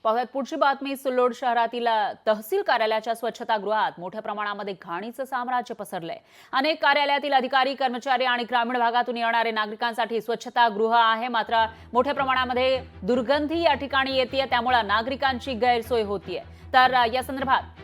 पाहुयात पुढची बातमी। सिल्लोड शहरातील तहसील कार्यालयाच्या स्वच्छतागृहात मोठ्या प्रमाणामध्ये घाणीचं साम्राज्य पसरलंय। अनेक कार्यालयातील अधिकारी, कर्मचारी आणि ग्रामीण भागातून येणारे नागरिकांसाठी स्वच्छतागृह आहे, मात्र मोठ्या प्रमाणामध्ये दुर्गंधी या ठिकाणी येते, त्यामुळे नागरिकांची गैरसोय होतीये। तर या संदर्भात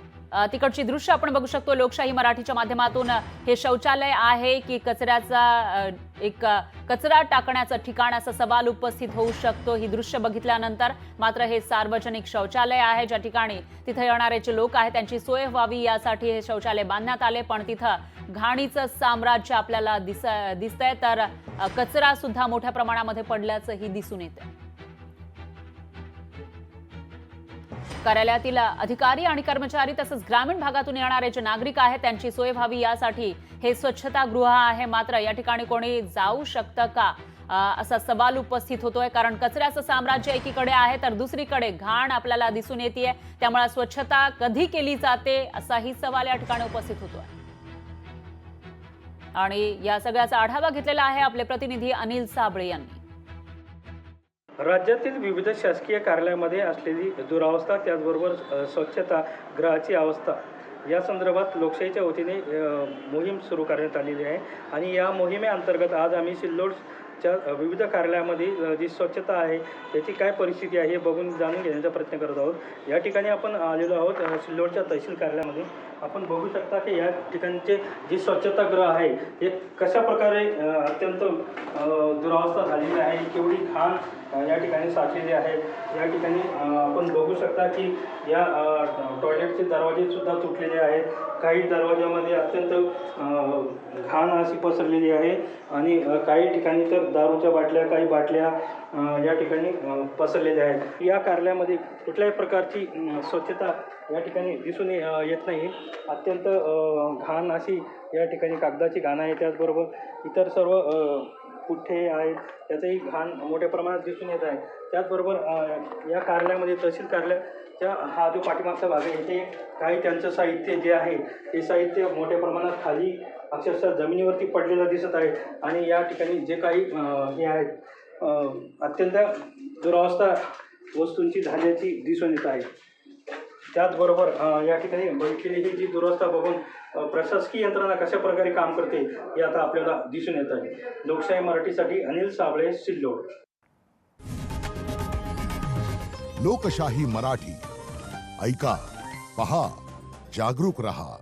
तिकडची दृश्य आपण बघू शकतो। लोकशाही मराठीच्या माध्यमातून हे शौचालय आहे की कचऱ्याचा एक कचरा टाकण्याचं ठिकाण असा सवाल उपस्थित होऊ शकतो ही दृश्य बघितल्यानंतर। मात्र हे सार्वजनिक शौचालय आहे, ज्या ठिकाणी तिथे येणारे जे लोक आहेत त्यांची सोय व्हावी यासाठी हे शौचालय बांधण्यात आले, पण तिथं घाणीचं साम्राज्य आपल्याला दिसतंय। तर कचरा सुद्धा मोठ्या प्रमाणामध्ये पडल्याचंही दिसून येतंय। कार्यालयातील अधिकारी आणि कर्मचारी तसंच ग्रामीण भागातून येणारे जे नागरिक आहेत त्यांची सोय व्हावी यासाठी हे स्वच्छतागृह आहे, मात्र या ठिकाणी कोणी जाऊ शकतं का असा सवाल उपस्थित होतोय। कारण कचऱ्याचं साम्राज्य एकीकडे आहे तर दुसरीकडे घाण आपल्याला दिसून येते, त्यामुळे स्वच्छता कधी केली जाते असाही सवाल या ठिकाणी उपस्थित होतोय। आणि या सगळ्याचा आढावा घेतलेला आहे आपले प्रतिनिधी अनिल साबळे यांनी। राज्यातील विविध शासकीय कार्यालयामध्ये असलेली दुरावस्था, त्याचबरोबर स्वच्छता गृहाची अवस्था या संदर्भात लोकशाहीच्या वतीने मोहीम सुरू करण्यात आलेली आहे। आणि या मोहिमेअंतर्गत आज आम्ही सिल्लोडच्या विविध कार्यालयामध्ये जी स्वच्छता आहे त्याची काय परिस्थिती आहे हे बघून जाणून घेण्याचा प्रयत्न करत आहोत। या ठिकाणी आपण आलेलो आहोत सिल्लोडच्या तहसील कार्यालयामध्ये। आपण बघू शकता की या ठिकाणचे जे स्वच्छतागृह आहे हे कशा प्रकारे अत्यंत दुरावस्था झालेली आहे, केवढी घाण या ठिकाणी साचलेली आहे। या ठिकाणी आपण बघू शकता की या टॉयलेटचे दरवाजे सुद्धा तुटलेले आहेत, काही दरवाजामध्ये अत्यंत घाण अशी पसरलेली आहे आणि काही ठिकाणी तर दारूच्या बाटल्या, काही बाटल्या या ठिकाणी पसरलेल्या आहेत। या कार्यालयामध्ये कुठल्याही प्रकारची स्वच्छता या ठिकाणी दिसून येत नाही। अत्यंत घाण अशी या ठिकाणी कागदाची घाण आहे, त्याचबरोबर इतर सर्व पुठ्ठे आहेत त्याचंही घाण मोठ्या प्रमाणात दिसून येत आहे। त्याचबरोबर या कार्यालयामध्ये तहसील कार्यालयाच्या हा जो पाठीमागचा भाग आहे इथे काही त्यांचं साहित्य जे आहे हे साहित्य मोठ्या प्रमाणात खाली अक्षरशः जमिनीवरती पडलेलं दिसत आहे। आणि या ठिकाणी जे काही हे आहेत अत्यंत दुरावस्था वस्तूंची झाल्याची दिसून येत आहे। त्याचबरोबर या ठिकाणी बघितलेली ही जी दुरावस्था बघून प्रशासकीय यंत्रणा कशा प्रकारे काम करते हे आता आपल्याला दिसून येत आहे। लोकशाही मराठीसाठी अनिल साबळे, सिल्लोड। लोकशाही मराठी ऐका, पहा, जागरूक रहा।